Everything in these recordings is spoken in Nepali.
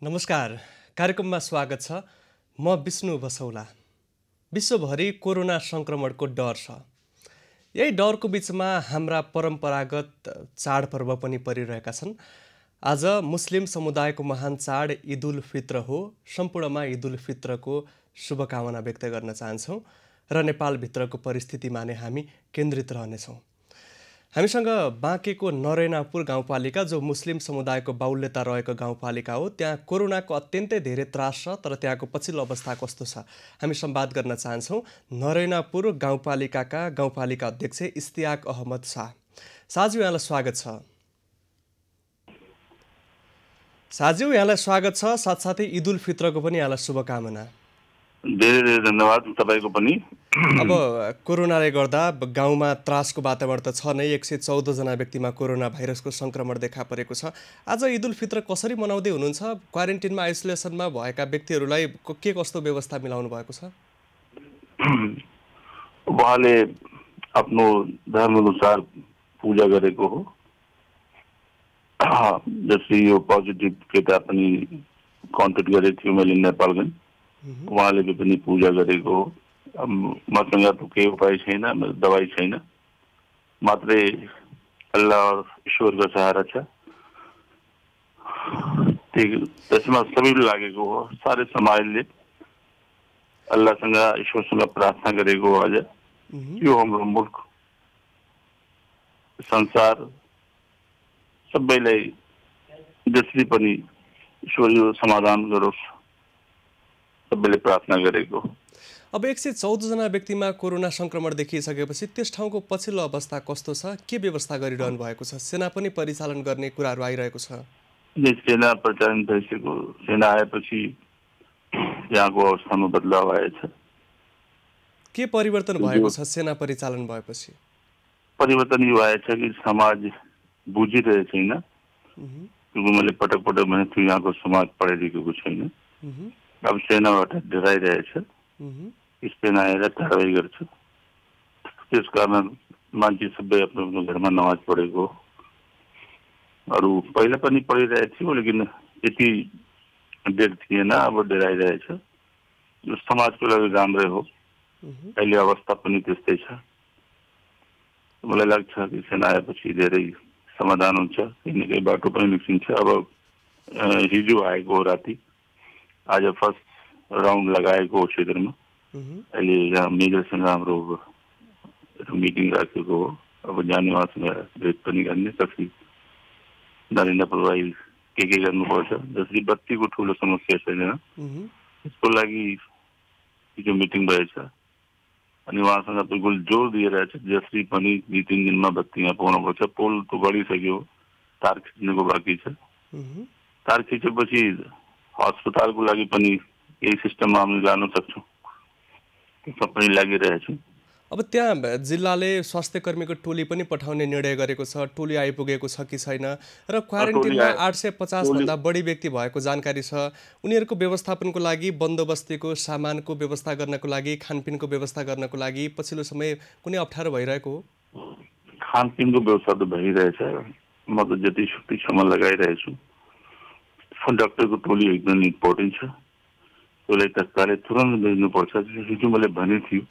नमस्कार, कार्यक्रममा स्वागत छ। म विष्णु बसौला। विश्वभरि कोरोना संक्रमणको डर छ। यही डरको बीचमा हाम्रा परम्परागत चाडपर्व पनि परिरहेका छन्। आज मुस्लिम समुदायको महान चाड ईद उल फित्र हो। सम्पूर्णमा ईद उल फित्रको शुभकामना व्यक्त गर्न चाहन्छौँ र नेपालभित्रको परिस्थितिमा नै हामी केन्द्रित रहनेछौँ। हामीसँग बाँकेको नरैनापुर गाउँपालिका, जो मुस्लिम समुदायको बाहुल्यता रहेको गाउँपालिका हो, त्यहाँ कोरोनाको अत्यन्तै धेरै त्रास छ। तर त्यहाँको पछिल्लो अवस्था कस्तो छ, हामी संवाद गर्न चाहन्छौँ नरैनापुर गाउँपालिकाका गाउँपालिका अध्यक्ष इस्तियाक अहमद शाह। शाहज्यू, यहाँलाई स्वागत छ। शाहज्यू, यहाँलाई स्वागत छ। साथसाथै ईद उल फित्रको पनि यहाँलाई शुभकामना। धेरै धेरै धन्यवाद तपाईको पनि। अब कोरोनाले गर्दा गाउँमा त्रासको वातावरण त छ नै। 114 जना व्यक्तिमा कोरोना भाइरसको संक्रमण देखा परेको छ। आज ईद उल फित्र कसरी मनाउँदै हुनुहुन्छ? क्वारेन्टिनमा आइसोलेसनमा भएका व्यक्तिहरूलाई के कस्तो व्यवस्था मिलाउनु भएको छ? उहाँले आफ्नो धर्मअनुसार पूजा गरेको हो। जस्तै यो पोजिटिभ केटा पनि कन्ट्याक्ट गरेको थियो मैले नेपालगञ्ज, उहाँले पनि पूजा गरेको हो। मसँग त केही उपाय छैन, दबाई छैन, मात्रै अल्लाह और ईश्वरको सहारा छ। त्यसमा सबैले लागेको हो। सारे समाजले अल्लाहसँग ईश्वरसँग प्रार्थना गरेको हो। आज यो हाम्रो मुल्क संसार सबैलाई जसरी पनि ईश्वर यो समाधान गरोस्, सबैले प्रार्थना गरेको। अब 114 जना व्यक्तिमा कोरोना संक्रमण देखिसकेपछि त्यस ठाउँको पछिल्लो अवस्था कस्तो छ? के व्यवस्था गरिरहनु भएको छ? सेना पनि परिचालन गर्ने कुराहरू आइरहेको छ। सेना परिचालन भइसक्यो। सेना आएपछि यहाँको अवस्थामा बदलाव आएछ। के परिवर्तन भएको छ सेना परिचालन भएपछि? परिवर्तन यो आएछ कि समाज बुझिरहेको छैन। क्योंकि मैले पटक पटक भनेको छु, यहाँको समाज पढे लेखेको छैन। अब सेनाबाट डराइरहेछ। सेना आएर कारवाही गर्छ। त्यस कारण मान्छे सबै आफ्नो आफ्नो घरमा नमाज पढेको। अरू पहिला पनि पढिरहेको थियो, लेकिन यति डेट थिएन। अब डराइरहेछ। यो समाजको लागि राम्रै हो। अहिले अवस्था पनि त्यस्तै छ। मलाई लाग्छ कि सेना आएपछि धेरै समाधान हुन्छ। किनकि बाटो पनि निस्किन्छ। अब हिजो आएको हो राति, आज फर्स्ट राउन्ड लगाएको हो क्षेत्रमा। अहिले यहाँ मेजरसँग हाम्रो मिटिङ राखेको हो। अब जाने उहाँसँग भेट पनि गर्ने, कति नरेन्द्रप्रभावी के गर्नुपर्छ। जसरी बत्तीको ठुलो समस्या छैन, त्यसको लागि हिजो मिटिङ भएछ। अनि उहाँसँग बिल्कुल जोर दिएर जसरी पनि 2-3 दिनमा बत्ती यहाँ पाउनुपर्छ। पोल त गढिसक्यो, तार खिच्नुको बाँकी छ। तार खिचेपछि अस्पतालको लागि पनि यही सिस्टममा हामी लान सक्छौँ। सबै लागिरहेछ। अब त्यहाँ जिल्लाले स्वास्थ्य कर्मीको टोली पनि पठाउने निर्णय गरेको छ। टोली आइपुगेको छ कि छैन? र क्वारेन्टिनमा 850 भन्दा बढी व्यक्ति भएको जानकारी छ। उनीहरूको व्यवस्थापनको लागि, बन्दोबस्तीको सामानको व्यवस्था गर्नको लागि, खानपिनको व्यवस्था गर्नको लागि पछिल्लो समय कुनै अप्ठ्यारो भइरहेको हो? खानपिनको व्यवस्था त भइरहेछ। म त जति शक्तिसम्म लगाइरहेछु। डाक्टरको टोली एकदम इम्पोर्टेन्ट छ। उसलाई तत्कालै तुरन्त भेज्नुपर्छ। हिजो मैले भनेको थियो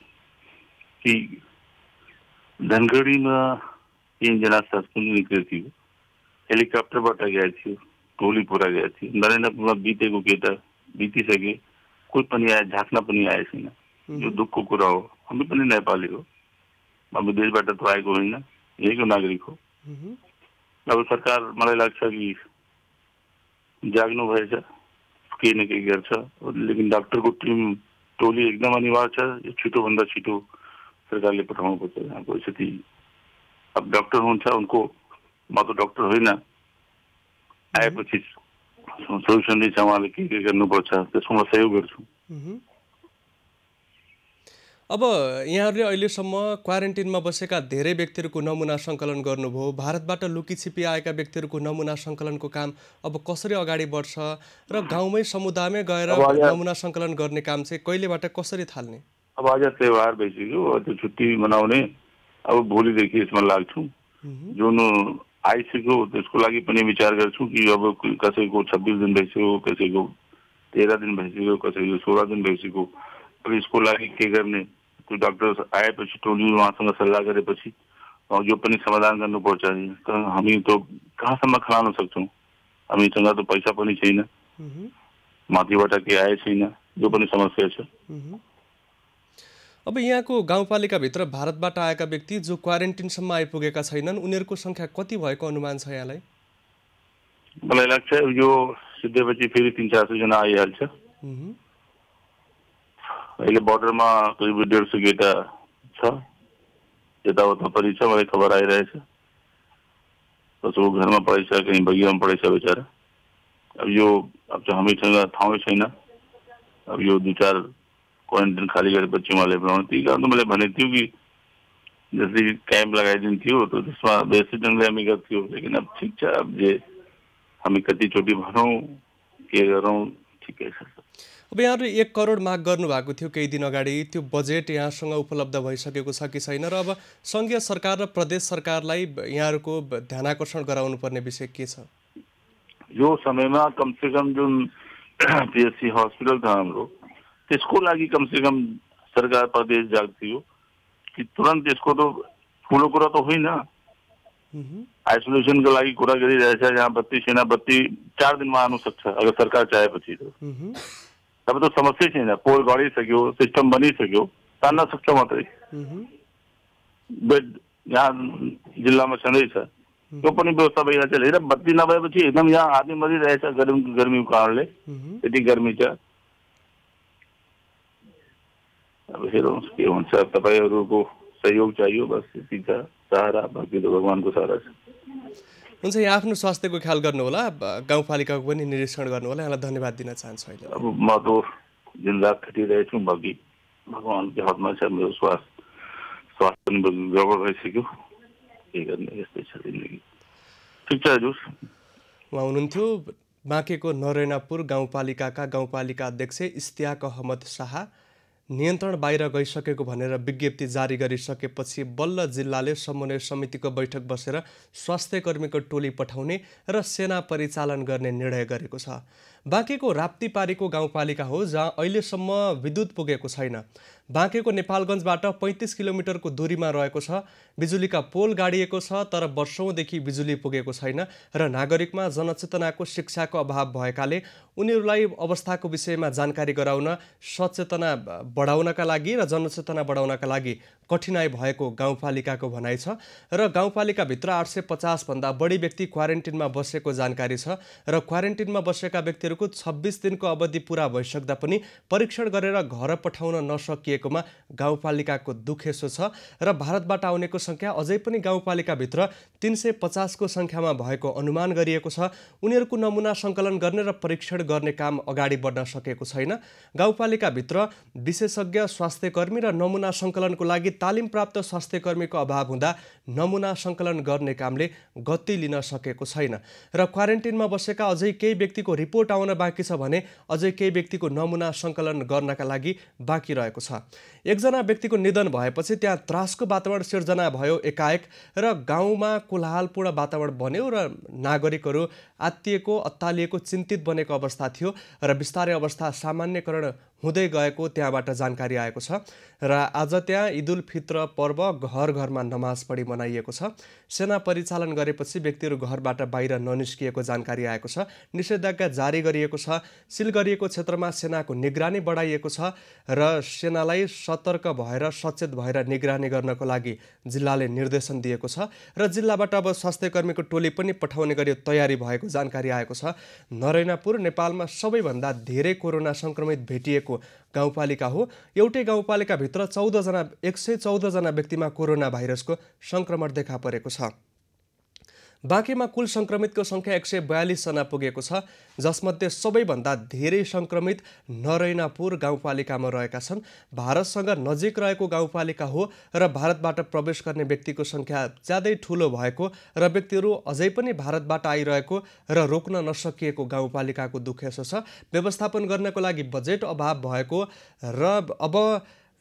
कि धनगढीमा 3 जना सस्पेन्ड निक्लेको थियो। हेलिकप्टरबाट गएको थियो, टोली पुरा गएको थियो। नरेन्द्रपुरमा बितेको केटा बितिसके, कोही पनि आए, झाँक्न पनि आए छैन। यो दुःखको कुरा हो। हामी पनि नेपाली हो। अब विदेशबाट त आएको होइन, यहीँको नागरिक हो। अब सरकार मलाई लाग्छ कि जाग्नु भएछ, केही न केही गर्छ। लेकिन डाक्टरको टिम टोली एकदम अनिवार्य छ। छिटोभन्दा छिटो सरकारले पठाउनुपर्छ यहाँको स्थिति। अब डाक्टर हुन्छ उनको, म त डाक्टर होइन, आएपछि सोल्युसन दिन्छ उहाँले के गर्नुपर्छ, त्यसमा सहयोग गर्छु। अब यहाँहरूले अहिलेसम्म क्वारेन्टिनमा बसेका धेरै व्यक्तिहरूको नमुना सङ्कलन गर्नुभयो। भारतबाट लुकीछिपी आएका व्यक्तिहरूको नमुना सङ्कलनको काम अब कसरी अगाडि बढ्छ र गाउँमै समुदायमै गएर नमुना सङ्कलन गर्ने काम चाहिँ कहिलेबाट कसरी थाल्ने? अब आज त्यौहार भइसक्यो, त्यो छुट्टी मनाउने। अब भोलिदेखि यसमा लाग्छौँ। जुन आइसक्यो त्यसको लागि पनि विचार गर्छु कि अब कसैको 26 दिन भइसक्यो, कसैको 13 दिन भइसक्यो, कसैको 16 दिन भइसक्यो। अब यसको लागि के गर्ने, त्यो डाक्टर आएपछि टोली उहाँसँग सल्लाह गरेपछि यो पनि समाधान गर्नुपर्छ नि। हामी त कहाँसम्म खलाउन सक्छौँ, हामीसँग त पैसा पनि छैन, माथिबाट के आए छैन, यो पनि समस्या छ। अब यहाँको गाउँपालिकाभित्र भारतबाट आएका व्यक्ति जो क्वारेन्टिनसम्म आइपुगेका छैनन् उनीहरूको सङ्ख्या कति भएको अनुमान छ यहाँलाई? मलाई लाग्छ यो सिद्धेपछि फेरि 300-400 जना आइहाल्छ। अहिले बर्डरमा करिब 150 केटा छ, यताउता पनि छ, मलाई खबर आइरहेछ। कसैको घरमा पढेछ, कहीँ बगियामा पढेछ बेचारा। अब हामीसँग ठाउँै छैन। अब यो 2-4 क्वारेन्टाइन खाली गरेपछि उहाँले बनाउनु, त्यही कारण मैले भनेको थियो कि जस्तै क्याम्प लगाइदिन्थ्यो त त्यसमा व्यवस्थित ढङ्गले हामी गर्थ्यौँ। लेकिन अब ठिक छ, अब जे हामी कतिचोटि भनौँ के गरौँ ठिकै छ। अब यहाँहरू 1 करोड माग गर्नुभएको थियो केही दिन अगाडि, त्यो बजेट यहाँसँग उपलब्ध भइसकेको छ कि छैन र अब सङ्घीय सरकार र प्रदेश सरकारलाई यहाँहरूको ध्यानाकर्षण गराउनु पर्ने विषय के छ? यो समयमा कमसेकम जुन पिएचसी हस्पिटल छ हाम्रो, त्यसको लागि कमसेकम सरकार प्रदेश जाग्थ्यो कि तुरन्त यसको त ठुलो कुरा त होइन। आइसोलेसनको लागि कुरा गरिरहेछ, यहाँ बत्ती सेना बत्ती 4 दिनमा आउन सक्छ अगर सरकार चाहेपछि। अब त समस्या छैन, पोल गढिसक्यो, सिस्टम बनिसक्यो, तान्न सक्छ मात्रै। बेड यहाँ जिल्लामा छँदैछ, त्यो पनि व्यवस्था भइरहेछ। हेर बत्ती नभएपछि एकदम यहाँ आदमी मरिरहेछ गर्मीको कारणले, यति गर्मी छ। अब हेरौँ के हुन्छ, तपाईँहरूको सहयोग चाहियो, बस यति छ सहारा, बाँकी त भगवानको सहारा छ। हुन्छ, यहाँ आफ्नो स्वास्थ्यको ख्याल गर्नुहोला, गाउँपालिकाको पनि निरीक्षण गर्नुहोला। यहाँलाई धन्यवाद दिन चाहन्छु। अहिले अब म त दिनरात खटिरहेछु, बाँकी भगवानको हातमा छ। मेरो स्वास्थ्य पनि गडबड भइसक्यो, के गर्ने, यस्तै छ जिन्दगी। ठिक छ हजुर। उहाँ हुनुहुन्थ्यो बाँकेको नरैनापुर गाउँपालिकाका गाउँपालिका अध्यक्ष इस्तियाक अहमद शाह। नियन्त्रण बाहिर गइसकेको भनेर विज्ञप्ति जारी गरिसकेपछि बल्ल जिल्लाले समन्वय समितिको बैठक बसेर स्वास्थ्य कर्मीको टोली पठाउने र सेना परिचालन गर्ने निर्णय गरेको छ। बाँकेको राप्तीपारीको गाउँपालिका हो जहाँ अहिलेसम्म विद्युत पुगेको छैन। बाँकेको नेपालगञ्जबाट 35 किलोमिटरको दूरीमा रहेको छ। बिजुलीका पोल गाडिएको छ तर वर्षौँदेखि बिजुली पुगेको छैन र नागरिकमा जनचेतनाको शिक्षाको अभाव भएकाले उनीहरूलाई अवस्थाको विषयमा जानकारी गराउन, सचेतना बढाउनका लागि र जनचेतना बढाउनका लागि कठिनाई भएको गाउँपालिकाको भनाइ छ र गाउँपालिकाभित्र 850 भन्दा बढी व्यक्ति क्वारेन्टिनमा बसेको जानकारी छ र क्वारेन्टिनमा बसेका व्यक्तिहरूको 26 दिनको अवधि पूरा भइसक्दा पनि परीक्षण गरेर घर पठाउन नसकिएकोमा गाउँपालिकाको दुखेसो छ र भारतबाट आउनेको सङ्ख्या अझै पनि गाउँपालिकाभित्र 350 को सङ्ख्यामा भएको अनुमान गरिएको छ। उनीहरूको नमुना सङ्कलन गर्ने र परीक्षण गर्ने काम अगाडि बढ्न सकेको छैन। गाउँपालिकाभित्र विशेषज्ञ स्वास्थ्यकर्मी र नमुना सङ्कलनको लागि तालिम प्राप्त स्वास्थ्यकर्मीको अभाव हुँदा नमुना सङ्कलन गर्ने कामले गति लिन सकेको छैन र क्वारेन्टिनमा बसेका अझै केही व्यक्तिको रिपोर्ट आउन बाँकी छ भने अझै केही व्यक्तिको नमुना सङ्कलन गर्नका लागि बाँकी रहेको छ। एकजना व्यक्तिको निधन भएपछि त्यहाँ त्रासको वातावरण सिर्जना भयो एकाएक र गाउँमा कोलाहलपूर्ण वातावरण बन्यो र नागरिकहरू आत्तिएको, अत्तालिएको, चिन्तित बनेको अवस्था थियो र बिस्तारै अवस्था सामान्यकरण हुँदै गएको त्यहाँबाट जानकारी आएको छ र आज त्यहाँ ईद उल फित्र पर्व घर घरमा नमाज पढी मनाइएको छ। सेना परिचालन गरेपछि व्यक्तिहरू घरबाट बाहिर ननिस्किएको जानकारी आएको छ। निषेधाज्ञा जारी गरिएको छ। सिल गरिएको क्षेत्रमा सेनाको निगरानी बढाइएको छ र सेनालाई सतर्क भएर सचेत भएर निगरानी गर्नको लागि जिल्लाले निर्देशन दिएको छ र जिल्लाबाट अब स्वास्थ्यकर्मीको टोली पनि पठाउने गरी तयारी भएको जानकारी आएको छ। नरैनापुर नेपालमा सबैभन्दा धेरै कोरोना सङ्क्रमित भेटिएको गाउँपालिका हो। एउटै गाउँपालिकाभित्र 114 जना व्यक्तिमा कोरोना भाइरसको सङ्क्रमण देखा परेको छ। बाँकेमा कुल सङ्क्रमितको सङ्ख्या 142 जना पुगेको छ, जसमध्ये सबैभन्दा धेरै सङ्क्रमित नरैनापुर गाउँपालिकामा रहेका छन्। भारतसँग नजिक रहेको गाउँपालिका हो र भारतबाट प्रवेश गर्ने व्यक्तिको सङ्ख्या ज्यादै ठुलो भएको र व्यक्तिहरू अझै पनि भारतबाट आइरहेको र रोक्न नसकिएको गाउँपालिकाको दुखेसो छ। व्यवस्थापन गर्नको लागि बजेट अभाव भएको र अब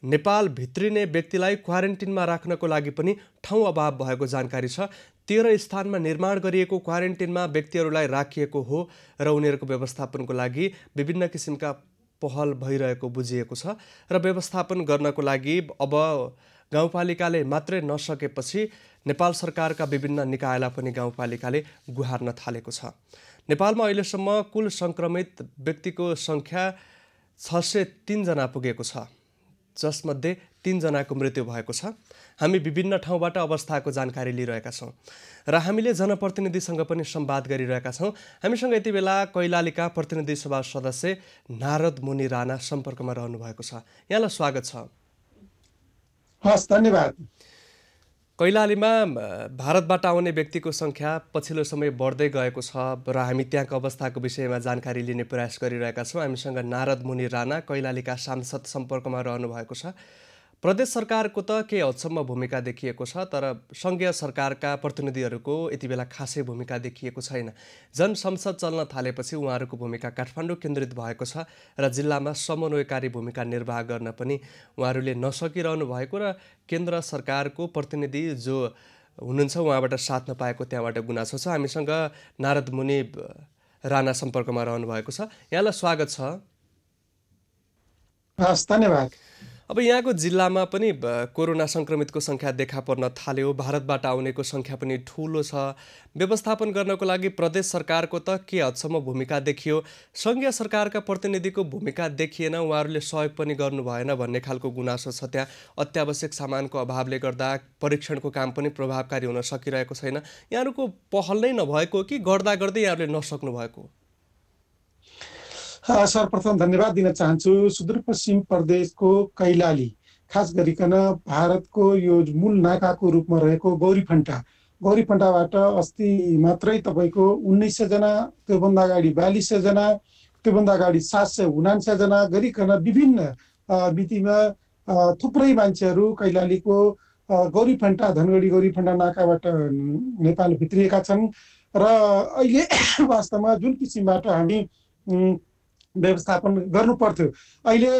नेपाल भित्रिने व्यक्तिलाई क्वारेन्टिनमा राख्नको लागि पनि ठाउँ अभाव भएको जानकारी छ। 13 स्थानमा निर्माण गरिएको क्वारेन्टिनमा व्यक्तिहरूलाई राखिएको हो र उनीहरूको व्यवस्थापनको लागि विभिन्न किसिमका पहल भइरहेको बुझिएको छ र व्यवस्थापन गर्नको लागि अब गाउँपालिकाले मात्रै नसकेपछि नेपाल सरकारका विभिन्न निकायलाई पनि गाउँपालिकाले गुहार्न थालेको छ। नेपालमा अहिलेसम्म कुल सङ्क्रमित व्यक्तिको सङ्ख्या 603 जना पुगेको छ, जसमध्ये 3 जनाको मृत्यु भएको छ। हामी विभिन्न ठाउँबाट अवस्थाको जानकारी लिइरहेका छौँ र हामीले जनप्रतिनिधिसँग पनि संवाद गरिरहेका छौँ। हामीसँग यति बेला कैलालीका प्रतिनिधि सभा सदस्य नारद मुनि राणा सम्पर्कमा रहनु भएको छ। यहाँलाई स्वागत छ। हस्, धन्यवाद। कैलालीमा भारतबाट आउने व्यक्तिको सङ्ख्या पछिल्लो समय बढ्दै गएको छ र हामी त्यहाँको अवस्थाको विषयमा जानकारी लिने प्रयास गरिरहेका छौँ। हामीसँग नारद मुनि राणा कैलालीका सांसद सम्पर्कमा रहनु भएको छ। प्रदेश सरकारको त के हदसम्म भूमिका देखिएको छ, तर सङ्घीय सरकारका प्रतिनिधिहरूको यति बेला खासै भूमिका देखिएको छैन। जनसंसद चल्न थालेपछि उहाँहरूको भूमिका काठमाडौँ केन्द्रित भएको छ र जिल्लामा समन्वयकारी भूमिका निर्वाह गर्न पनि उहाँहरूले नसकिरहनु भएको र केन्द्र सरकारको प्रतिनिधि जो हुनुहुन्छ उहाँबाट साथ नपाएको त्यहाँबाट गुनासो छ। हामीसँग नारद मुनि राणा सम्पर्कमा रहनु भएको छ। यहाँलाई स्वागत छ। हस्, धन्यवाद। अब यहाँको जिल्लामा पनि कोरोना सङ्क्रमितको सङ्ख्या देखा पर्न थाल्यो, भारतबाट आउनेको सङ्ख्या पनि ठुलो छ। व्यवस्थापन गर्नको लागि प्रदेश सरकारको त के हदसम्म भूमिका देखियो, सङ्घीय सरकारका प्रतिनिधिको भूमिका देखिएन, उहाँहरूले सहयोग पनि गर्नु भएन भन्ने खालको गुनासो छ। त्यहाँ अत्यावश्यक सामानको अभावले गर्दा परीक्षणको काम पनि प्रभावकारी हुन सकिरहेको छैन। यहाँहरूको पहल नै नभएको कि गर्दा गर्दै यहाँहरूले नसक्नु भएको? सर्वप्रथम धन्यवाद दिन चाहन्छु। सुदूरपश्चिम प्रदेशको कैलाली, खास गरिकन भारतको यो मूल नाकाको रूपमा रहेको गौरीफन्टाबाट अस्ति मात्रै तपाईँको 1900 जना, त्योभन्दा अगाडि 4200 जना, त्योभन्दा अगाडि 779 जना गरिकन विभिन्न मितिमा थुप्रै मान्छेहरू कैलालीको धनगढी गौरीफन्टा नाकाबाट नेपाल भित्रिएका छन् र अहिले वास्तवमा जुन किसिमबाट हामी व्यवस्थापन गर्नु पर्थ्यो, अहिले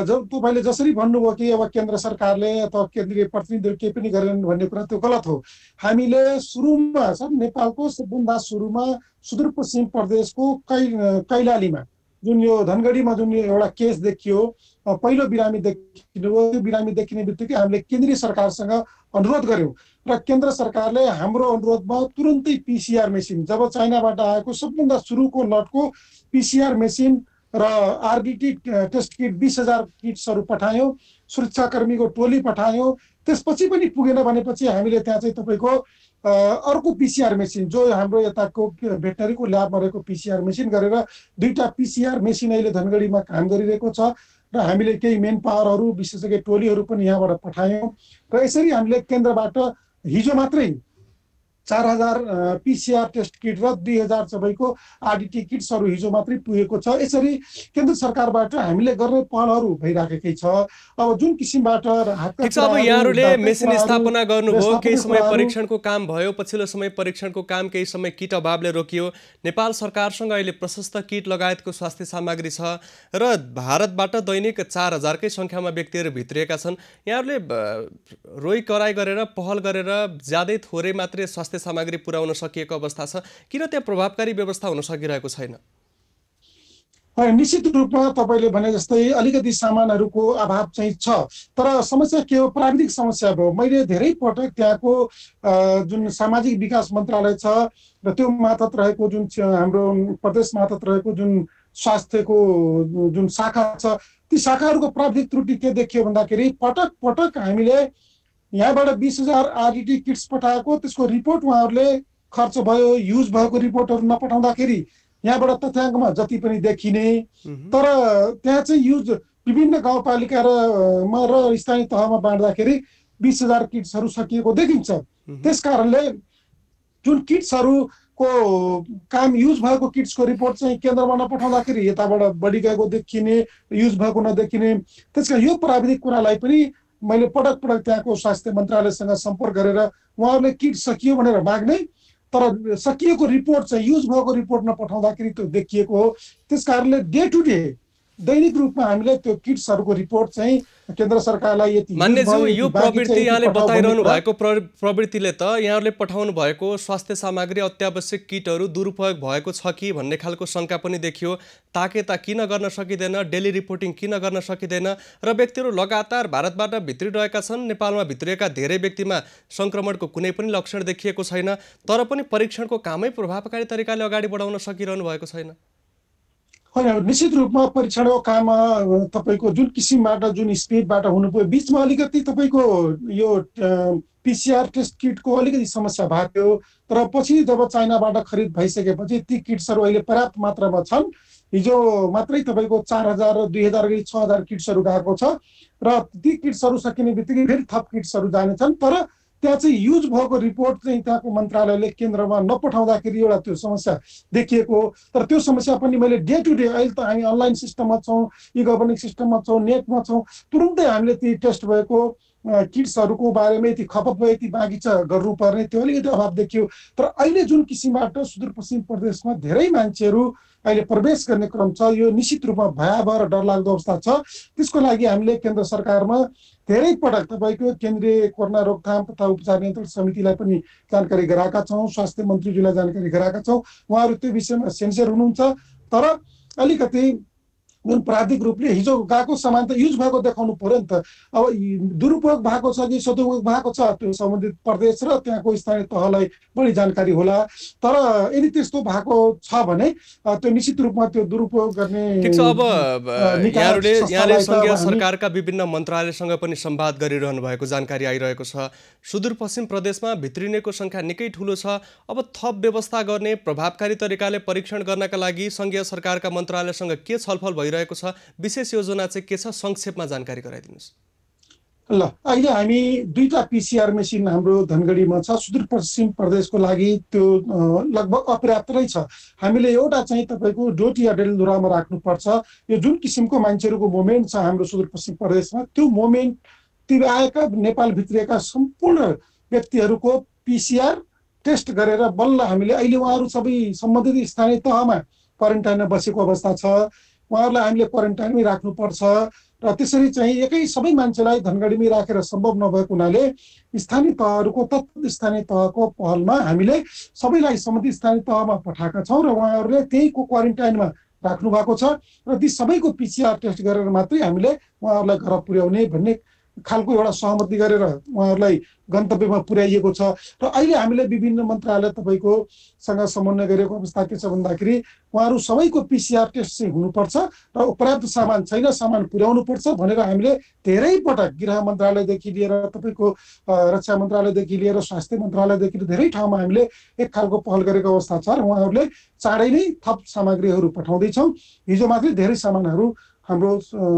जब तपाईँले जसरी भन्नुभयो कि अब केन्द्र सरकारले अथवा केन्द्रीय प्रतिनिधिहरू केही पनि गरेनन् भन्ने कुरा, त्यो गलत हो। हामीले सुरुमा नेपालको सबभन्दा सुरुमा सुदूरपश्चिम प्रदेशको कैलालीमा जुन यो धनगढीमा जुन एउटा केस देखियो, पहिलो बिरामी देखिनु, त्यो बिरामी देखिने बित्तिकै हामीले केन्द्रीय सरकारसँग अनुरोध गर्यौँ र केन्द्र सरकारले हाम्रो अनुरोधमा तुरन्तै PCR मेसिन, जब चाइनाबाट आएको सबभन्दा सुरुको लटको PCR मेसिन र RDT टेस्ट किट 20,000 किट्सहरू पठायौँ, सुरक्षाकर्मीको टोली पठायौँ। त्यसपछि पनि पुगेन भनेपछि हामीले त्यहाँ चाहिँ तपाईँको अर्को PCR मेसिन, जो हाम्रो यताको भेटनरीको ल्याबमा रहेको PCR मेसिन गरेर 2टा PCR मेसिन अहिले धनगढीमा काम गरिरहेको छ र हामीले केही मेन पावरहरू, विशेषज्ञ टोलीहरू पनि यहाँबाट पठायौँ र यसरी हामीले केन्द्रबाट हिजो मात्रै 4000 PCR टेस्ट किट र 2000 सबैको RDT किट्सहरू हिजो मात्रै पुगेको छ। यसरी केन्द्र सरकारबाट हामीले गर्ने पहलहरू भइराखेकै छ। अब जुन किसिमबाट ठिक छ, अब यहाँहरूले मेसिन स्थापना गर्नुभयो, केही समय परीक्षणको काम भयो, पछिल्लो समय परीक्षणको काम केही समय किट अभावले रोकियो। नेपाल सरकारसँग अहिले प्रशस्त किट लगायतको स्वास्थ्य सामग्री छ र भारतबाट दैनिक 4000कै सङ्ख्यामा व्यक्तिहरू भित्रिएका छन्। यहाँहरूले रोइ कराई गरेर पहल गरेर ज्यादै थोरै मात्रै स्वास्थ्य सामग्री पुर्याउन सकिएको अवस्था छ, किन त्यहाँ प्रभावकारी व्यवस्था हुन सकिरहेको छैन? निश्चित रूपमा तपाईँले भने जस्तै अलिकति सामानहरूको अभाव चाहिँ छ, तर समस्या के हो, प्राविधिक समस्या भयो। मैले धेरै पटक त्यहाँको जुन सामाजिक विकास मन्त्रालय छ र त्यो मातहत रहेको जुन हाम्रो प्रदेश मातहत रहेको जुन स्वास्थ्यको जुन शाखा छ, ती शाखाहरूको प्राविधिक त्रुटि के देखियो भन्दाखेरि पटक पटक हामीले यहाँबाट 20,000 RDT किट्स पठाएको, त्यसको रिपोर्ट उहाँहरूले खर्च भयो, युज भएको रिपोर्टहरू नपठाउँदाखेरि यहाँबाट तथ्याङ्कमा जति पनि देखिने, तर त्यहाँ चाहिँ युज विभिन्न गाउँपालिका र स्थानीय तहमा बाँड्दाखेरि 20,000 किट्सहरू सकिएको देखिन्छ। त्यस कारणले जुन किट्सहरूको काम युज भएको किट्सको रिपोर्ट चाहिँ केन्द्रमा नपठाउँदाखेरि यताबाट बढी गएको देखिने, युज भएको नदेखिने। त्यसका यो प्राविधिक कुरालाई पनि मैले पटक पटक त्यहाँको स्वास्थ्य मन्त्रालयसँग सम्पर्क गरेर उहाँहरूले किट सकियो भनेर माग्ने, तर सकिएको रिपोर्ट चाहिँ युज भएको रिपोर्ट नपठाउँदाखेरि त्यो देखिएको हो। त्यस कारणले डे टु डे दैनिक रूपमा हामीले त्यो किट्सहरूको रिपोर्ट चाहिँ केन्द्र सरकारलाई यति मान्यज्यू, यो प्रवृत्ति यहाँले बताइरहनु भएको प्रवृत्तिले त यहाँहरूले पठाउनु भएको स्वास्थ्य सामग्री अत्यावश्यक किटहरू दुरुपयोग भएको छ कि भन्ने खालको शङ्का पनि देखियो। ताकेता किन गर्न सकिँदैन, डेली रिपोर्टिङ किन गर्न सकिँदैन र व्यक्तिहरू लगातार भारतबाट भित्रिरहेका छन्। नेपालमा भित्रिएका धेरै व्यक्तिमा सङ्क्रमणको कुनै पनि लक्षण देखिएको छैन, तर पनि परीक्षणको कामै प्रभावकारी तरिकाले अगाडि बढाउन सकिरहनु भएको छैन। होइन, निश्चित रूपमा परीक्षणको काम तपाईँको जुन किसिमबाट जुन स्पिडबाट हुनुपर्यो, बिचमा अलिकति तपाईँको यो पिसिआर टेस्ट किटको अलिकति समस्या भएको थियो। तर पछि जब चाइनाबाट खरिद भइसकेपछि ती किट्सहरू अहिले पर्याप्त मात्रामा छन्। हिजो मात्रै तपाईँको 4000, 2000 गरी 6000 किट्सहरू गएको छ र ती किट्सहरू सकिने बित्तिकै फेरि थप किट्सहरू जानेछन्। तर त्यहाँ चाहिँ युज भएको रिपोर्ट चाहिँ त्यहाँको मन्त्रालयले केन्द्रमा नपठाउँदाखेरि एउटा त्यो समस्या देखिएको। तर त्यो समस्या पनि मैले डे टु डे, अहिले त हामी अनलाइन सिस्टममा छौँ, ई गभर्निङ सिस्टममा छौँ, नेटमा छौँ, तुरुन्तै हामीले ती टेस्ट भएको किट्सहरूको बारेमा यति खपत भयो, यति बाँकी छ गर्नुपर्ने, त्यो अलिकति अभाव देखियो। तर अहिले जुन किसिमबाट सुदूरपश्चिम प्रदेशमा धेरै मान्छेहरू अहिले प्रवेश गर्ने क्रम छ, यो निश्चित रूपमा भयावह र डरलाग्दो अवस्था छ। त्यसको लागि हामीले केन्द्र सरकारमा धेरै पटक तपाईँको केन्द्रीय कोरोना रोकथाम तथा उपचार नियन्त्रण समितिलाई पनि जानकारी गराएका छौँ, स्वास्थ्य मन्त्रीज्यूलाई जानकारी गराएका छौँ। उहाँहरू त्यो विषयमा सेन्सियर हुनुहुन्छ। तर अलिकति जुन प्राविधिक रूपले हिजो गएको सामान त युज भएको देखाउनु पर्यो नि त। अब दुरुपयोग भएको छ कि सदुपयोग भएको छ, त्यो सम्बन्धित प्रदेश र त्यहाँको स्थानीय तहलाई बढी जानकारी होला। तर यदि त्यस्तो भएको छ भने त्यो निश्चित रूपमा त्यो दुरुपयोग गर्ने। ठिक छ, अब यहाँले सङ्घीय सरकारका विभिन्न मन्त्रालयसँग पनि संवाद गरिरहनु भएको जानकारी आइरहेको छ। सुदूरपश्चिम प्रदेशमा भित्रिनेको सङ्ख्या निकै ठुलो छ। अब थप व्यवस्था गर्ने, प्रभावकारी तरिकाले परीक्षण गर्नका लागि सङ्घीय सरकारका मन्त्रालयसँग के छलफल भइरहेको छ, विशेष योजना चाहिँ के छ, संक्षेपमा जानकारी गराइदिनुहोस्। ल, अहिले हामी 2टा पिसिआर मेसिन हाम्रो धनगढीमा छ। सुदूरपश्चिम प्रदेशको लागि त्यो लगभग अपर्याप्त नै छ। हामीले एउटा चाहिँ तपाईँको डोटी या डेलधुरामा राख्नुपर्छ। यो जुन किसिमको मान्छेहरूको मुभमेन्ट छ हाम्रो सुदूरपश्चिम प्रदेशमा, त्यो मुभमेन्ट ती आएका नेपाल भित्रिएका सम्पूर्ण व्यक्तिहरूको पिसिआर टेस्ट गरेर बल्ल हामीले अहिले उहाँहरू सबै सम्बन्धित स्थानीय तहमा क्वारेन्टाइनमा बसेको अवस्था छ। उहाँहरूलाई हामीले क्वारेन्टाइनमै राख्नुपर्छ र त्यसरी चाहिँ एकै सबै मान्छेलाई धनगढीमै राखेर सम्भव नभएको हुनाले स्थानीय तहहरूको स्थानीय तहको पहलमा हामीले सबैलाई सम्बन्धित स्थानीय तहमा पठाएका छौँ र उहाँहरूले त्यहीको क्वारेन्टाइनमा राख्नु भएको छ र ती सबैको पिसिआर टेस्ट गरेर मात्रै हामीले उहाँहरूलाई घर पुर्याउने भन्ने खालको एउटा सहमति गरेर उहाँहरूलाई गन्तव्यमा पुर्याइएको छ। र अहिले हामीले विभिन्न मन्त्रालय तपाईँको सँग समन्वय गरेको अवस्था के छ भन्दाखेरि उहाँहरू सबैको पिसिआर टेस्ट चाहिँ हुनुपर्छ र पर्याप्त सामान छैन, सामान पुर्याउनु पर्छ भनेर हामीले धेरै पटक गृह मन्त्रालयदेखि लिएर तपाईँको रक्षा मन्त्रालयदेखि लिएर स्वास्थ्य मन्त्रालयदेखि धेरै ठाउँमा हामीले एक खालको पहल गरेको अवस्था छ र उहाँहरूले चाँडै नै थप सामग्रीहरू पठाउँदैछौँ। हिजो मात्रै धेरै सामानहरू हाम्रो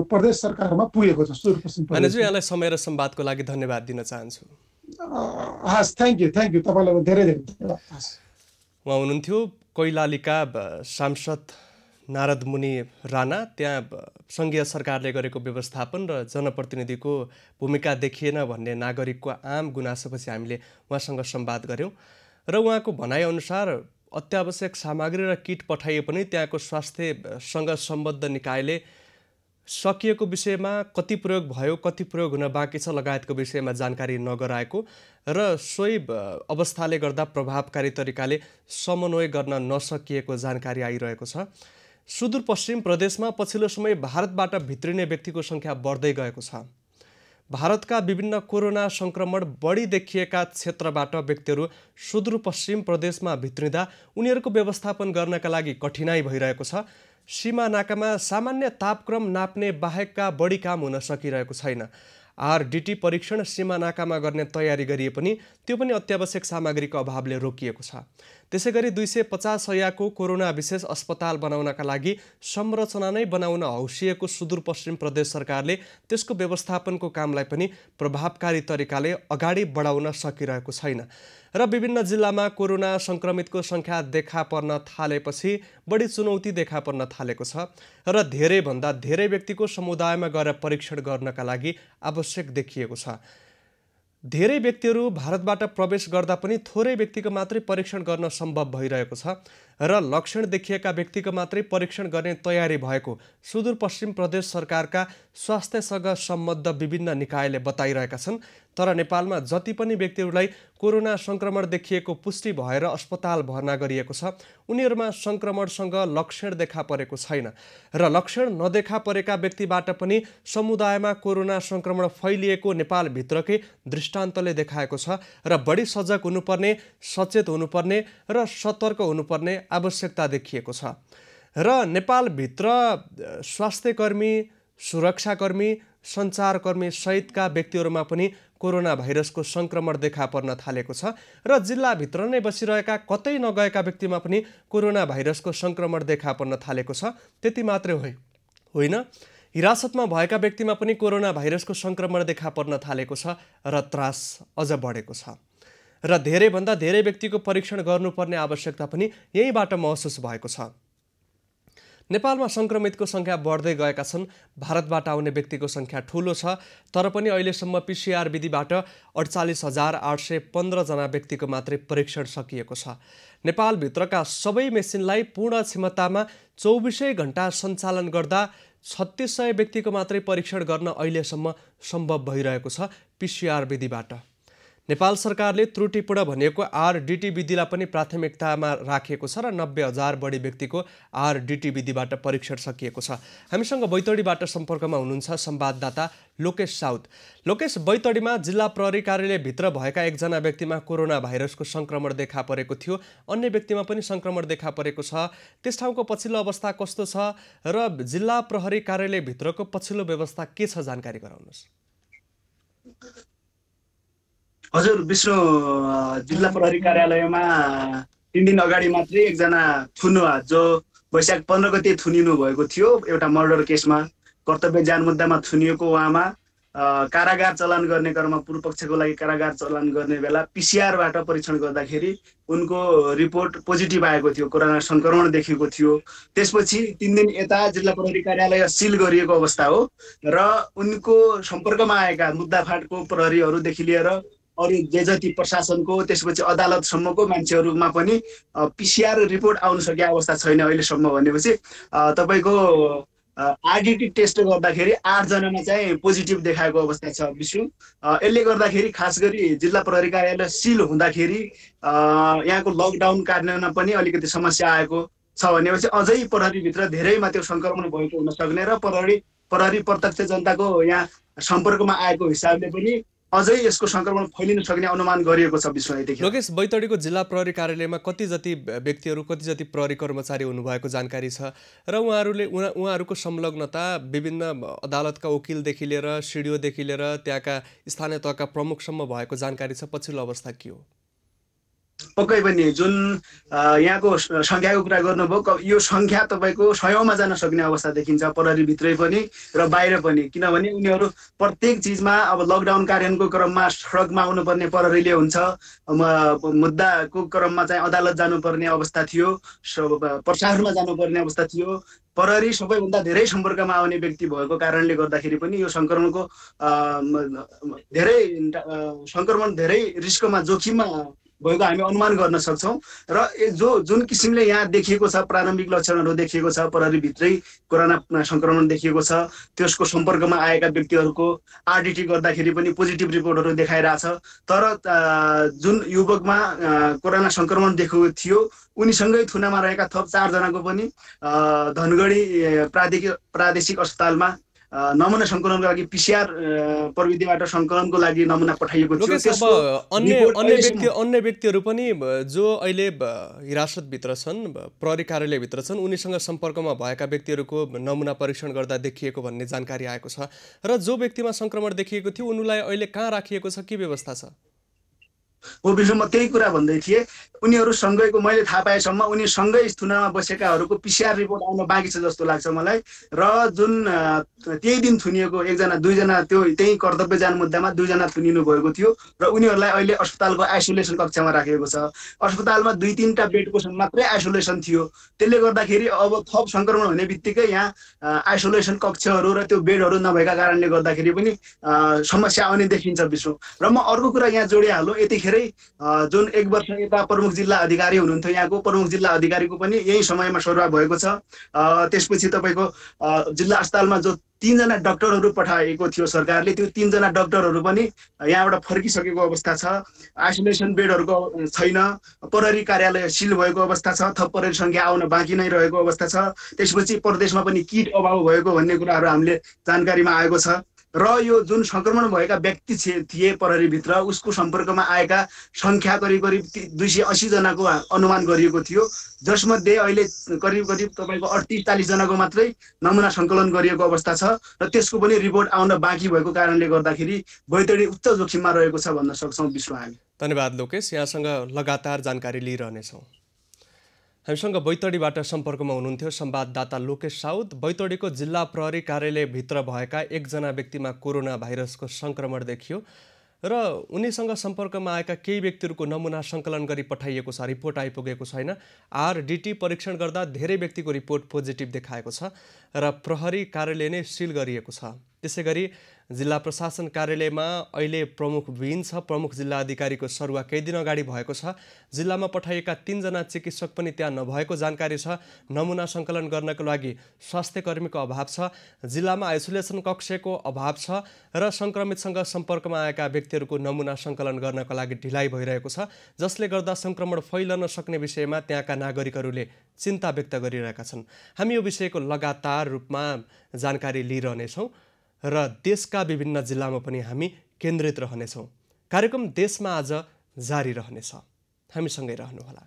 प्रदेश सरकारमा पुगेको छ सुदूरपश्चिम प्रदेश। यहाँलाई समय र संवादको लागि धन्यवाद दिन चाहन्छु। हस्, थ्याङ्क यू तपाईँलाई धेरै धेरै धन्यवाद। उहाँ हुनुहुन्थ्यो कैलालीका सांसद नारद मुनि राणा। त्यहाँ सङ्घीय सरकारले गरेको व्यवस्थापन र जनप्रतिनिधिको भूमिका देखिएन भन्ने नागरिकको आम गुनासोपछि हामीले उहाँसँग संवाद गऱ्यौँ र उहाँको भनाइअनुसार अत्यावश्यक सामग्री र किट पठाइए पनि त्यहाँको स्वास्थ्यसँग सम्बद्ध निकायले सकिएको विषयमा कति प्रयोग भयो, कति प्रयोग हुन बाँकी छ लगायतको विषयमा जानकारी नगराएको र सोही अवस्थाले गर्दा प्रभावकारी तरिकाले समन्वय गर्न नसकिएको जानकारी आइरहेको छ। सुदूरपश्चिम प्रदेशमा पछिल्लो समय भारतबाट भित्रिने व्यक्तिको सङ्ख्या बढ्दै गएको छ। भारतका विभिन्न कोरोना सङ्क्रमण बढी देखिएका क्षेत्रबाट व्यक्तिहरू सुदूरपश्चिम प्रदेशमा भित्रिँदा उनीहरूको व्यवस्थापन गर्नका लागि कठिनाइ भइरहेको छ। सीमा नाकामा सामान्य तापक्रम नाप्ने बाहेकका बढी काम हुन सकिरहेको छैन। आरडिटी परीक्षण सीमा नाकामा गर्ने तयारी गरिए पनि त्यो पनि अत्यावश्यक सामग्रीको अभावले रोकिएको छ। त्यसैगरी 250 शय्याको कोरोना विशेष अस्पताल बनाउनका लागि संरचना नै बनाउन हौसिएको सुदूरपश्चिम प्रदेश सरकारले त्यसको व्यवस्थापनको कामलाई पनि प्रभावकारी तरिकाले अगाडि बढाउन सकिरहेको छैन र विभिन्न जिल्लामा कोरोना सङ्क्रमितको सङ्ख्या देखा पर्न थालेपछि बढी चुनौती देखा पर्न थालेको छ र धेरैभन्दा धेरै व्यक्तिको समुदायमा गएर परीक्षण गर्नका लागि आवश्यक देखिएको छ। धेरै व्यक्तिहरू भारतबाट प्रवेश गर्दा पनि थोरै व्यक्तिको मात्रै परीक्षण गर्न सम्भव भइरहेको छ र लक्षण देखिएका व्यक्तिको मात्रै परीक्षण गर्ने तयारी भएको सुदूरपश्चिम प्रदेश सरकारका स्वास्थ्यसँग सम्बद्ध विभिन्न निकायले बताइरहेका छन्। तर नेपालमा जति पनि व्यक्तिहरूलाई कोरोना संक्रमण देखिएको पुष्टि भएर अस्पताल भर्ना गरिएको छ, उनीहरूमा संक्रमणसँग लक्षण देखा परेको छैन र लक्षण नदेखा परेका व्यक्तिबाट पनि समुदायमा कोरोना संक्रमण फैलिएको नेपालभित्रकै दृष्टान्तले देखाएको छ र बढी सजग हुनुपर्ने, सचेत हुनुपर्ने र सतर्क हुनुपर्ने आवश्यकता देखिएको छ। र नेपालभित्र स्वास्थ्यकर्मी, सुरक्षाकर्मी, सञ्चारकर्मी सहितका व्यक्तिहरूमा पनि कोरोना भाइरसको संक्रमण देखा पर्न थालेको छ र जिल्लाभित्र नै बसिरहेका कतै नगएका व्यक्तिमा पनि कोरोना भाइरसको संक्रमण देखा पर्न थालेको छ। त्यति मात्रै होइन, हिरासतमा भएका व्यक्तिमा पनि कोरोना भाइरसको संक्रमण देखा पर्न थालेको छ र त्रास अझ बढेको छ र धेरैभन्दा धेरै व्यक्तिको परीक्षण गर्नुपर्ने आवश्यकता पनि यहीँबाट महसुस भएको छ। नेपालमा संक्रमितको संख्या बढ्दै गएका छन्। भारतबाट आउने व्यक्तिको संख्या ठूलो छ, तर पनि अहिलेसम्म PCR विधिबाट 48,815 जना व्यक्तिको मात्रै परीक्षण सकिएको छ। नेपालभित्रका सबै मेसिनलाई पूर्ण क्षमतामा 24 घण्टा सञ्चालन गर्दा 3600 व्यक्तिको मात्रै परीक्षण गर्न अहिलेसम्म सम्भव भइरहेको छ PCR विधिबाट। नेपाल सरकारले त्रुटिपूर्ण भनिएको RDT विधिलाई पनि प्राथमिकतामा राखिएको छ र 90,000 बढी व्यक्तिको RDT विधिबाट परीक्षण सकिएको छ। हामीसँग बैतडीबाट सम्पर्कमा हुनुहुन्छ संवाददाता लोकेश साउद। लोकेश, बैतडीमा जिल्ला प्रहरी कार्यालयभित्र भएका एकजना व्यक्तिमा कोरोना भाइरसको संक्रमण देखा परेको थियो, अन्य व्यक्तिमा पनि संक्रमण देखा परेको छ। त्यस ठाउँको पछिल्लो अवस्था कस्तो छ र जिल्ला प्रहरी कार्यालयभित्रको पछिल्लो व्यवस्था के छ, जानकारी गराउनुहोस्। हजुर, विष्णु, जिल्ला प्रहरी कार्यालयमा 3 दिन अगाडि मात्रै एकजना थुनुवा जो वैशाख 15 गते थुनिनु भएको थियो एउटा मर्डर केसमा कर्तव्य जान मुद्दामा थुनिएको उहाँमा कारागार चलान गर्ने क्रममा पूर्व पक्षको लागि कारागार चलान गर्ने बेला PCR बाट परीक्षण गर्दाखेरि उनको रिपोर्ट पोजिटिभ आएको थियो, कोरोना संक्रमण देखिएको थियो। त्यसपछि 3 दिन यता जिल्ला प्रहरी कार्यालय सिल गरिएको अवस्था हो र उनको सम्पर्कमा आएका मुद्दाफाटको प्रहरीहरूदेखि लिएर अरू जे जति प्रशासनको त्यसपछि अदालतसम्मको मान्छेहरूमा पनि PCR रिपोर्ट आउन सकेको अवस्था छैन अहिलेसम्म। भनेपछि तपाईको RDT टेस्ट गर्दाखेरि 8 जनामा चाहिँ पोजिटिभ देखाएको अवस्था छ विष्णु। यसले गर्दाखेरि खास गरी जिल्ला प्रहरी कार्यालय सिल हुँदाखेरि यहाँको लकडाउन कार्यान्वयनमा पनि अलिकति समस्या आएको छ। भनेपछि अझै प्रहरीभित्र धेरैमा त्यो संक्रमण भएको हुन सक्ने र प्रहरी प्रत्यक्ष जनताको यहाँ सम्पर्कमा आएको हिसाबले पनि अझै यसको संक्रमण फैलिन सक्ने अनुमान गरिएको छ विश्व। लोकेश, बैतडीको जिल्ला प्रहरी कार्यालयमा कति जति व्यक्तिहरू, कति जति प्रहरी कर्मचारी हुनुभएको जानकारी छ र उहाँहरूको संलग्नता विभिन्न अदालतका वकिलदेखि लिएर सिडिओदेखि लिएर त्यहाँका स्थानीय तहका प्रमुखसम्म भएको जानकारी छ, पछिल्लो अवस्था के हो? पक्कै पनि जुन यहाँको संख्याको कुरा गर्नुभयो, यो संख्या तपाईको सयौंमा जान सक्ने अवस्था देखिन्छ प्रहरीभित्रै पनि र बाहिर पनि। किनभने उनीहरू प्रत्येक चिजमा अब लकडाउन कार्यान्वयनको क्रममा सडकमा आउनुपर्ने प्रहरीले हुन्छ, मुद्दाको क्रममा चाहिँ अदालत जानुपर्ने अवस्था थियो, प्रशासनमा जानुपर्ने अवस्था थियो। प्रहरी सबैभन्दा धेरै सम्पर्कमा आउने व्यक्ति भएको कारणले गर्दाखेरि पनि यो संक्रमण धेरै रिस्कमा, जोखिममा भएको हामी अनुमान गर्न सक्छौं। र जुन किसिमले यहाँ देखिएको छ, प्रारम्भिक लक्षणहरू देखिएको छ, प्रहरीभित्रै कोरोना संक्रमण देखिएको छ, त्यसको सम्पर्कमा आएका व्यक्तिहरूको RDT गर्दाखेरि पनि पोजिटिभ रिपोर्टहरू देखाइरहेछ। तर जुन युवकमा कोरोना संक्रमण देखिएको थियो उनीसँगै थुनामा रहेका थप 4 जनाको पनि धनगढी प्रादेशिक अस्पतालमा नमुना संकलनको लागि PCR प्रविधिबाट संकलनको लागि नमुना पठाइएको थियो। अन्य व्यक्तिहरू पनि जो अहिले हिरासतभित्र छन्, प्रहरी कार्यालयभित्र छन्, उनीसँग सम्पर्कमा भएका व्यक्तिहरूको नमुना परीक्षण गर्दा देखिएको भन्ने जानकारी आएको छ र जो व्यक्तिमा संक्रमण देखिएको थियो उनीलाई अहिले कहाँ राखिएको छ, के व्यवस्था छ? हो विषय म त्यही कुरा भन्दै थिएँ। उनीहरू सँगैको मैले थाहा पाएसम्म उनी सँगै थुनामा बसेकाहरूको PCR रिपोर्ट आउन बाँकी छ जस्तो लाग्छ मलाई। र जुन त्यही दिन थुनिएको 1 जना 2 जना त्यही कर्तव्य जान मुद्दामा 2 जना थुनिनु भएको थियो र उनीहरूलाई अहिले अस्पतालको आइसोलेसन कक्षामा राखिएको छ। अस्पतालमा 2-3टा बेडको मात्रै आइसोलेसन थियो। त्यसले गर्दाखेरि अब थप संक्रमण हुने बित्तिकै यहाँ आइसोलेसन कक्षहरू र त्यो बेडहरू नभएका कारणले गर्दाखेरि पनि समस्या आउने देखिन्छ विश्व। र म अर्को कुरा यहाँ जोडिहाल्नु, यतिखेरै जुन 1 वर्ष यता प्रमुख जिल्ला अधिकारी हुनुहुन्थ्यो यहाँको प्रमुख जिल्ला अधिकारीको पनि यही समयमा सरुवा भएको छ। त्यसपछि तपाईँको जिल्ला अस्पतालमा जो 3 जना डाक्टरहरू पठाएको थियो सरकारले, त्यो 3 जना डाक्टरहरू पनि यहाँबाट फर्किसकेको अवस्था छ। आइसोलेसन बेडहरूको छैन। प्रहरी कार्यालय सिल भएको अवस्था छ। थप प्रहरी सङ्ख्या आउन बाँकी नै रहेको अवस्था छ। त्यसपछि प्रदेशमा पनि किट अभाव भएको भन्ने कुराहरू हामीले जानकारीमा आएको छ। र यो जुन सङ्क्रमण भएका व्यक्ति थिए प्रहरीभित्र, उसको सम्पर्कमा आएका सङ्ख्या करिब 280 जनाको अनुमान गरिएको थियो, जसमध्ये अहिले करिब तपाईँको 38-40 जनाको मात्रै नमुना सङ्कलन गरिएको अवस्था छ र त्यसको पनि रिपोर्ट आउन बाँकी भएको कारणले गर्दाखेरि बैतडी उच्च जोखिममा रहेको छ भन्न सक्छौँ विष्णु हामी। धन्यवाद लोकेश, यहाँसँग लगातार जानकारी लिइरहनेछौँ। हामीसँग बैतडीबाट सम्पर्कमा हुनुहुन्थ्यो संवाददाता लोकेश साउद। बैतडीको जिल्ला प्रहरी कार्यालयभित्र भएका 1 जना व्यक्तिमा कोरोना भाइरसको सङ्क्रमण देखियो र उनीसँग सम्पर्कमा आएका केही व्यक्तिहरूको नमुना सङ्कलन गरी पठाइएको छ, रिपोर्ट आइपुगेको छैन। आरडिटी परीक्षण गर्दा धेरै व्यक्तिको रिपोर्ट पोजिटिभ देखाएको छ र प्रहरी कार्यालय नै सिल गरिएको छ। त्यसैगरी जिल्ला प्रशासन कार्यालयमा अहिले प्रमुख विहीन छ। प्रमुख जिल्ला अधिकारीको सरुवा केही दिन अगाडि भएको छ। जिल्लामा पठाइएका 3 जना चिकित्सक पनि त्यहाँ नभएको जानकारी छ। नमुना सङ्कलन गर्नको लागि स्वास्थ्य कर्मीको अभाव छ। जिल्लामा आइसोलेसन कक्षको अभाव छ र सङ्क्रमितसँग सम्पर्कमा आएका व्यक्तिहरूको नमुना सङ्कलन गर्नको लागि ढिलाइ भइरहेको छ, जसले गर्दा सङ्क्रमण फैलन सक्ने विषयमा त्यहाँका नागरिकहरूले चिन्ता व्यक्त गरिरहेका छन्। हामी यो विषयको लगातार रूपमा जानकारी लिइरहनेछौँ र देशका विभिन्न जिल्लामा पनि हामी केन्द्रित रहनेछौँ। कार्यक्रम देशमा आज जारी रहनेछ, हामीसँगै रहनुहोला।